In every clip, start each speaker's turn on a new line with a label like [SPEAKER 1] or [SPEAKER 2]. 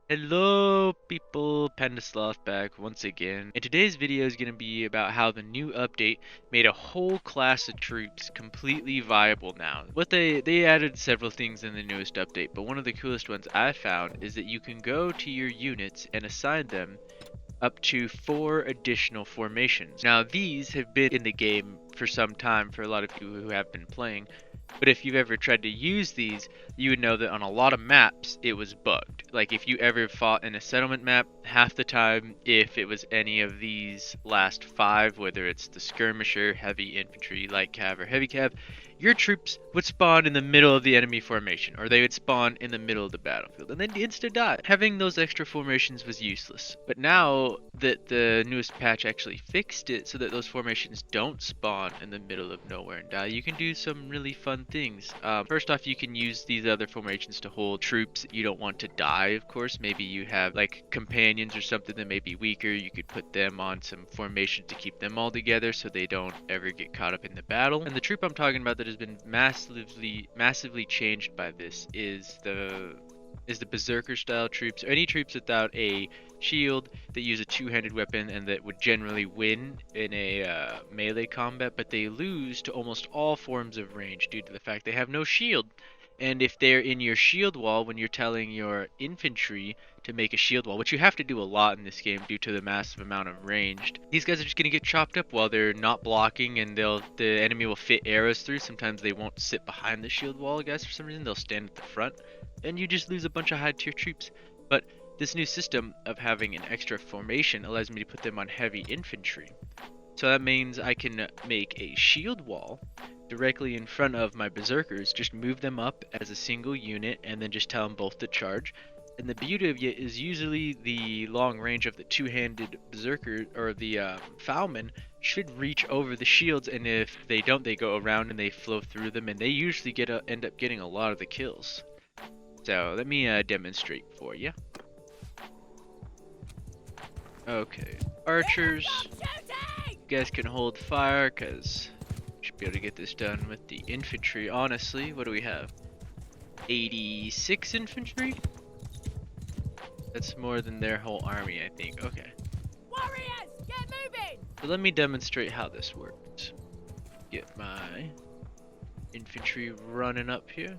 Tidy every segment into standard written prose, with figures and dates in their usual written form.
[SPEAKER 1] Hello people, Panda Sloth back once again, and today's video is going to be about how the new update made a whole class of troops completely viable now. They added several things in the newest update, but one of the coolest ones I found is that you can go to your units and assign them up to 4 additional formations. Now these have been in the game for some time for a lot of people who have been playing, but if you've ever tried to use these, you would know that on a lot of maps it was bugged. Like if you ever fought in a settlement map, half the time if it was any of these last 5, whether it's the skirmisher, heavy infantry, light cav, or heavy cav, your troops would spawn in the middle of the enemy formation, or they would spawn in the middle of the battlefield, and then insta die. Having those extra formations was useless, but now that the newest patch actually fixed it so that those formations don't spawn in the middle of nowhere and die, you can do some really fun things. First off, you can use these other formations to hold troops that you don't want to die, of course. Maybe you have like companions or something that may be weaker. You could put them on some formation to keep them all together so they don't ever get caught up in the battle. And the troop I'm talking about that has been massively changed by this is the berserker style troops, or any troops without a shield that use a two-handed weapon and that would generally win in a melee combat, but they lose to almost all forms of range due to the fact they have no shield. And if they're in your shield wall when you're telling your infantry to make a shield wall, which you have to do a lot in this game due to the massive amount of ranged, these guys are just going to get chopped up while they're not blocking, and the enemy will fit arrows through. Sometimes they won't sit behind the shield wall, guys, for some reason. They'll stand at the front, and you just lose a bunch of high tier troops. But this new system of having an extra formation allows me to put them on heavy infantry. So that means I can make a shield wall directly in front of my berserkers, just move them up as a single unit, and then just tell them both to charge. And the beauty of it is usually the long range of the two-handed berserker, or the Falxman, should reach over the shields, and if they don't, they go around and they flow through them, and they usually end up getting a lot of the kills. So let me demonstrate for you. Okay, archers, you guys can hold fire because should be able to get this done with the infantry. Honestly, what do we have? 86 infantry? That's more than their whole army, I think. Okay.
[SPEAKER 2] Warriors, get moving!
[SPEAKER 1] So let me demonstrate how this works. Get my infantry running up here.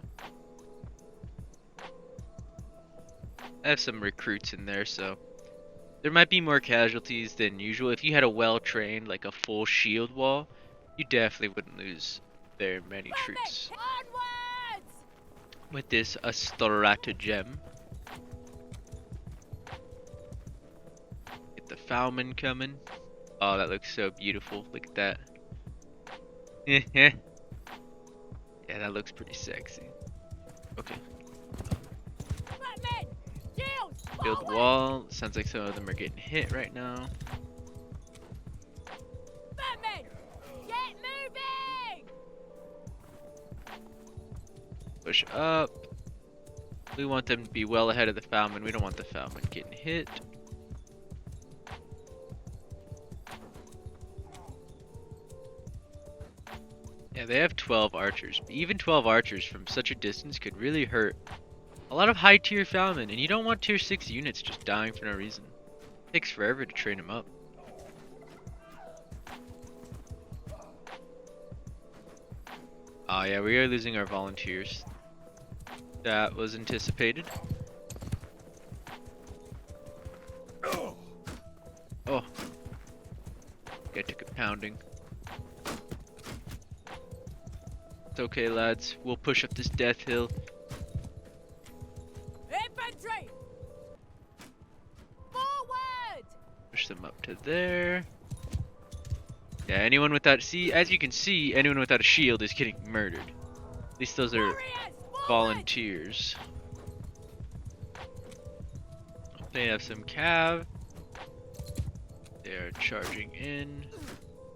[SPEAKER 1] I have some recruits in there, so there might be more casualties than usual. If you had a well-trained, like a full shield wall, you definitely wouldn't lose very many troops.
[SPEAKER 2] Onwards!
[SPEAKER 1] With this stratagem. Get the Falxman coming. Oh, that looks so beautiful. Look at that. Yeah, that looks pretty sexy. Okay.
[SPEAKER 2] Batman! Shields!
[SPEAKER 1] Build the wall. Sounds like some of them are getting hit right now.
[SPEAKER 2] Batman! Get moving!
[SPEAKER 1] Push up. We want them to be well ahead of the Falxman. We don't want the Falxman getting hit. Yeah, they have 12 archers. But even 12 archers from such a distance could really hurt a lot of high tier Falxman, and you don't want tier 6 units just dying for no reason. It takes forever to train them up. Oh yeah, we are losing our volunteers. That was anticipated. Oh. Guy took a pounding. It's okay, lads. We'll push up this death hill.
[SPEAKER 2] Infantry! Forward!
[SPEAKER 1] Push them up to there. Yeah, anyone without... See, as you can see, anyone without a shield is getting murdered. At least those are
[SPEAKER 2] Warriors, forward!
[SPEAKER 1] volunteers. They have some cav. They're charging in.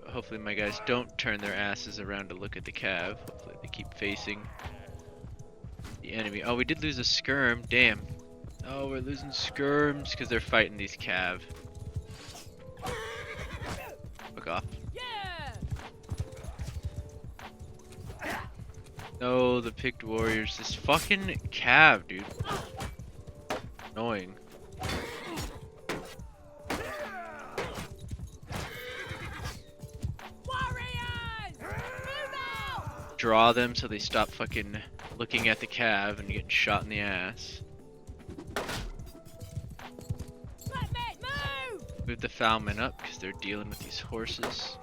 [SPEAKER 1] Hopefully my guys don't turn their asses around to look at the cav. Hopefully they keep facing the enemy. Oh, we did lose a skirm. Damn. Oh, we're losing skirms because they're fighting these cav. Fuck off.
[SPEAKER 2] Yeah!
[SPEAKER 1] No, the picked warriors. This fucking cav, dude. Annoying. draw them so they stop fucking looking at the cav and getting shot in the ass.
[SPEAKER 2] Flatman, move!
[SPEAKER 1] Move the Falxman up because they're dealing with these horses.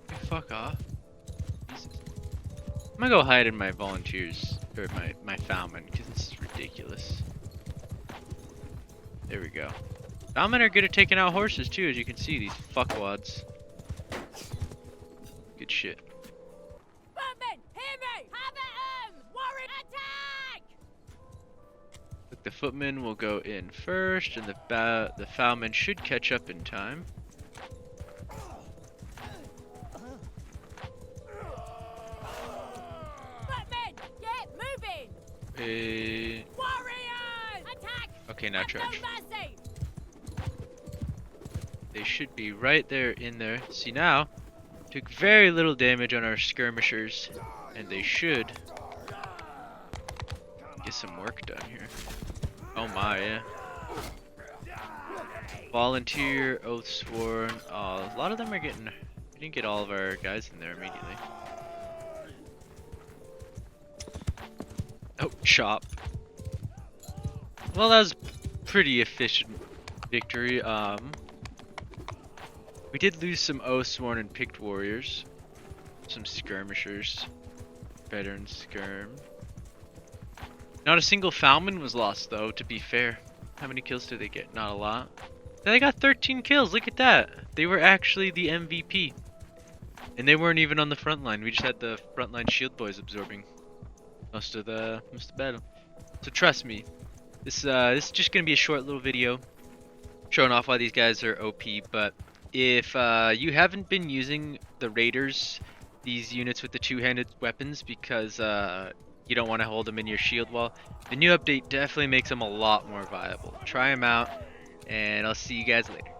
[SPEAKER 1] Hey, fuck off. Jesus. I'm gonna go hide in my volunteers, or my Falxman, because this is ridiculous. There we go. Falxman are good at taking out horses too, as you can see, these fuckwads. Good shit.
[SPEAKER 2] Flatman, hear me! Have at 'em! Warren, attack!
[SPEAKER 1] Look, the footmen will go in first, and the Falxman should catch up in time.
[SPEAKER 2] Flatman, get moving! Warriors! Attack!
[SPEAKER 1] Okay, now
[SPEAKER 2] Have
[SPEAKER 1] charge.
[SPEAKER 2] no mercy!
[SPEAKER 1] They should be right there in there. See now, took very little damage on our skirmishers, and they should get some work done here. Oh my, yeah. Volunteer, oath sworn. A lot of them are getting. We didn't get all of our guys in there immediately. Oh, chop. Well, that was pretty efficient victory. We did lose some oath sworn and picked warriors, some skirmishers, veteran skirm. Not a single Falxman was lost though, to be fair. How many kills did they get? Not a lot. They got 13 kills, look at that. They were actually the MVP. And they weren't even on the front line. We just had the frontline shield boys absorbing most of the battle. So trust me, this is just gonna be a short little video showing off why these guys are OP, but if you haven't been using the raiders, these units with the two-handed weapons, because you don't want to hold them in your shield wall, the new update definitely makes them a lot more viable. Try them out, and I'll see you guys later.